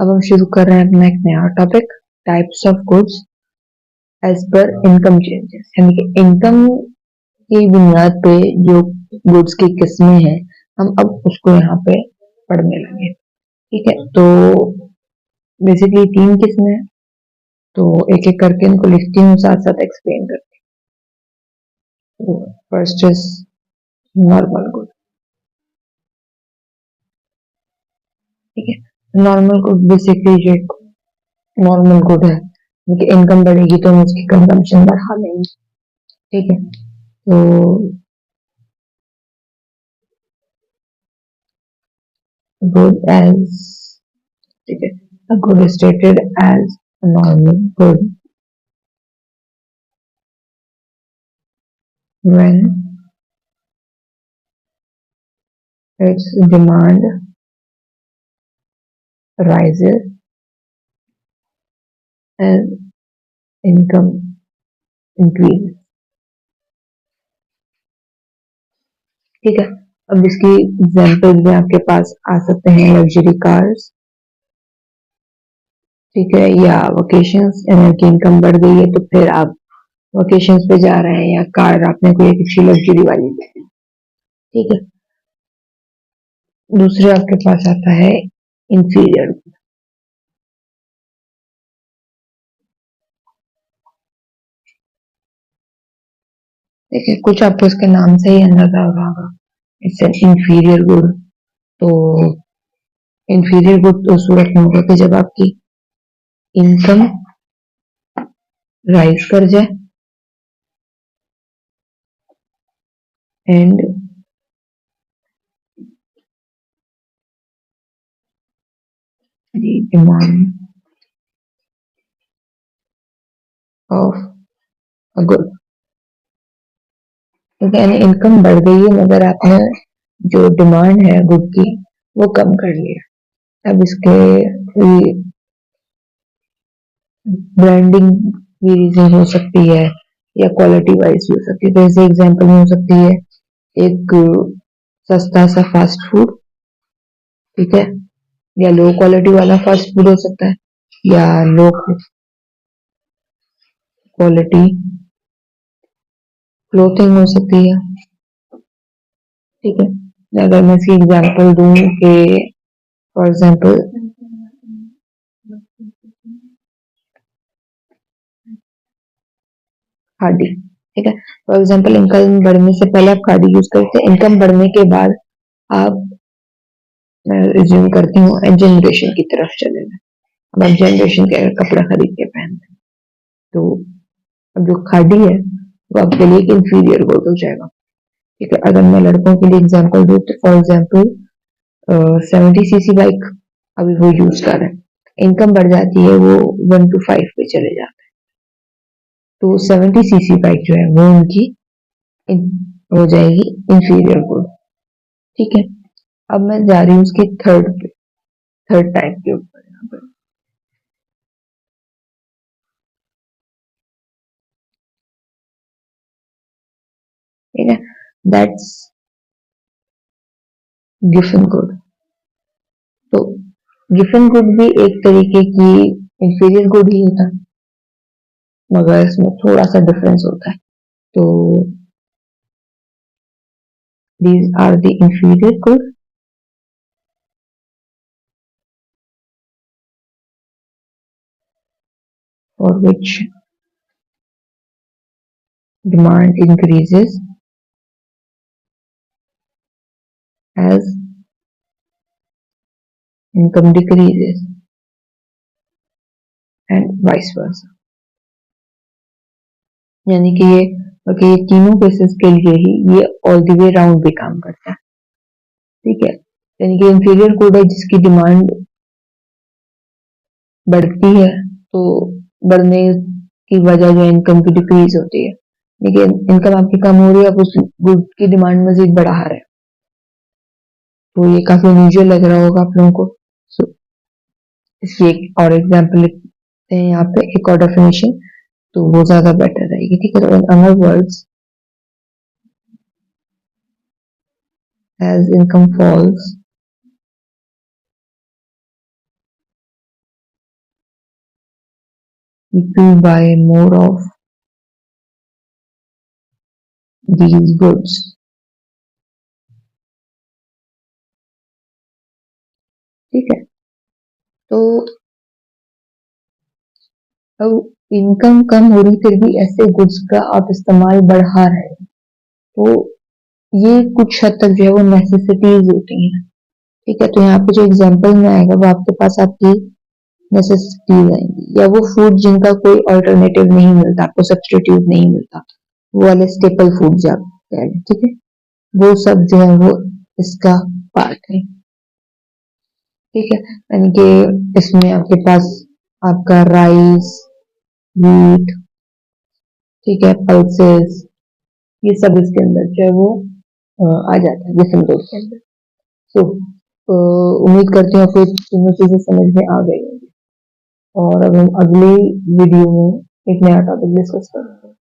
अब हम शुरू कर रहे हैं अपना एक नया topic, types of goods as per income changes, यानी कि इनकम की बुनियाद पे जो गुड्स की किस्में हैं हम अब उसको यहाँ पे पढ़ने लगे। ठीक है, तो बेसिकली 3 किस्में हैं, तो एक एक करके इनको लिखती हूँ, साथ साथ एक्सप्लेन करती हूँ। First is normal good. ठीक है, नॉर्मल गुड बेसिकली जो नॉर्मल गुड है, क्योंकि इनकम बढ़ेगी तो हम उसकी कंजम्पशन बढ़ा लेंगे। ठीक है, तो good as, ठीक है, a good is stated as a normal good when its demand rises and income increases। ठीक है, अब इसकी एग्जाम्पल भी आपके पास आ सकते हैं, लग्जरी कार्स, ठीक है, या वकेशंस, की इनकम बढ़ गई है तो फिर आप वकेशंस पे जा रहे हैं या कार आपने कोई एक अच्छी लग्जरी वाली ली है। ठीक है, दूसरे आपके पास आता है इंफीरियर। देखिए, कुछ आपको इसके नाम से ही अंदाजा हो रहा होगा, इट्स एन इंफीरियर गुड। तो इंफीरियर गुड तो सूरत में होगा कि जब आपकी इनकम राइज कर जाए and demand of a good. ठीक है, यानी इनकम बढ़ गई है मगर आपने जो डिमांड है गुड की वो कम कर लिया। अब इसके ब्रांडिंग की रीजन हो सकती है या क्वालिटी वाइज भी हो सकती है। तो ऐसे एग्जांपल में हो सकती है एक सस्ता सा फास्ट फूड, ठीक है, या लो क्वालिटी वाला फास्ट फूड हो सकता है, या लो क्वालिटी क्लोथिंग हो सकती है। ठीक है, अगर मैं इसकी एग्जांपल दूं कि फॉर एग्जांपल खादी, ठीक है, फॉर एग्जांपल इनकम बढ़ने से पहले आप खादी यूज करते हैं, इनकम बढ़ने के बाद आप, मैं रिज्यूम करती हूँ, जनरेशन की तरफ चले गए। अब आप जनरेशन के कपड़ा खरीद के पहनते हैं, तो अब जो खादी है वो आपके लिए एक इंफीरियर गुड हो जाएगा। ठीक है, अगर मैं लड़कों के लिए एग्जांपल दूं तो फॉर एग्जांपल 70 सीसी बाइक अभी वो यूज कर रहे हैं, इनकम बढ़ जाती है, वो 1 to 5 पे चले जाते हैं, तो 70 सीसी बाइक जो है वो उनकी हो जाएगी इंफीरियर गुड। ठीक है, अब मैं जा रही हूँ उसके थर्ड टाइप के ऊपर यहाँ पर। ठीक है, दैट्स गिफन गुड। तो गिफन गुड भी एक तरीके की इंफीरियर गुड ही होता है, मगर इसमें थोड़ा सा डिफरेंस होता है। तो these are the inferior goods for which demand increases as income decreases and vice versa। यानी कि ये तीनों केसेस के लिए ही ये ऑल द वे राउंड भी काम करता है। ठीक है, यानी कि इंफीरियर गुड है जिसकी डिमांड बढ़ती है तो बढ़ने की वजह जो इनकम की डिक्रीज होती है, लेकिन इनकम आपकी कम हो रही है, आप उस गुड की डिमांड मजीद बढ़ा रहे हैं, तो ये काफी अनयूजुअल लग रहा होगा आप लोगों को। so, इसकी एक और एग्जांपल लिखते हैं यहाँ पे, एक और डेफिनेशन, तो वो ज्यादा बेटर रहेगी। ठीक है, तो in other words, as income falls if you buy more of these goods, ठीक है। तो अब इनकम कम हो रही फिर भी ऐसे गुड्स का आप इस्तेमाल बढ़ा रहे हैं, तो ये कुछ हद तक जो है वो नेसेसिटीज होती हैं, ठीक है। तो यहाँ पे जो एग्जांपल में आएगा वो आपके पास आपकी नेसेसिटीज आएंगी, या वो फूड जिनका कोई अल्टरनेटिव नहीं मिलता, आपको सब्सटीट्यूट नहीं मिलता, वो वाले स्टेपल फूड आप कह लें, ठीक है। वो सब जो है वो इसका पार्ट है, ठीक है। यानी कि इसमें आपके पास आपका राइस, वीट, ठीक है, पल्सेस, ये सब इसके अंदर जो है वो आ जाता है जिसम रोड के अंदर। तो उम्मीद करती हूँ आपको तीनों चीजें समझ में आ गई होंगी, और अब हम अगले वीडियो में एक नया टॉपिक डिस्कस करेंगे।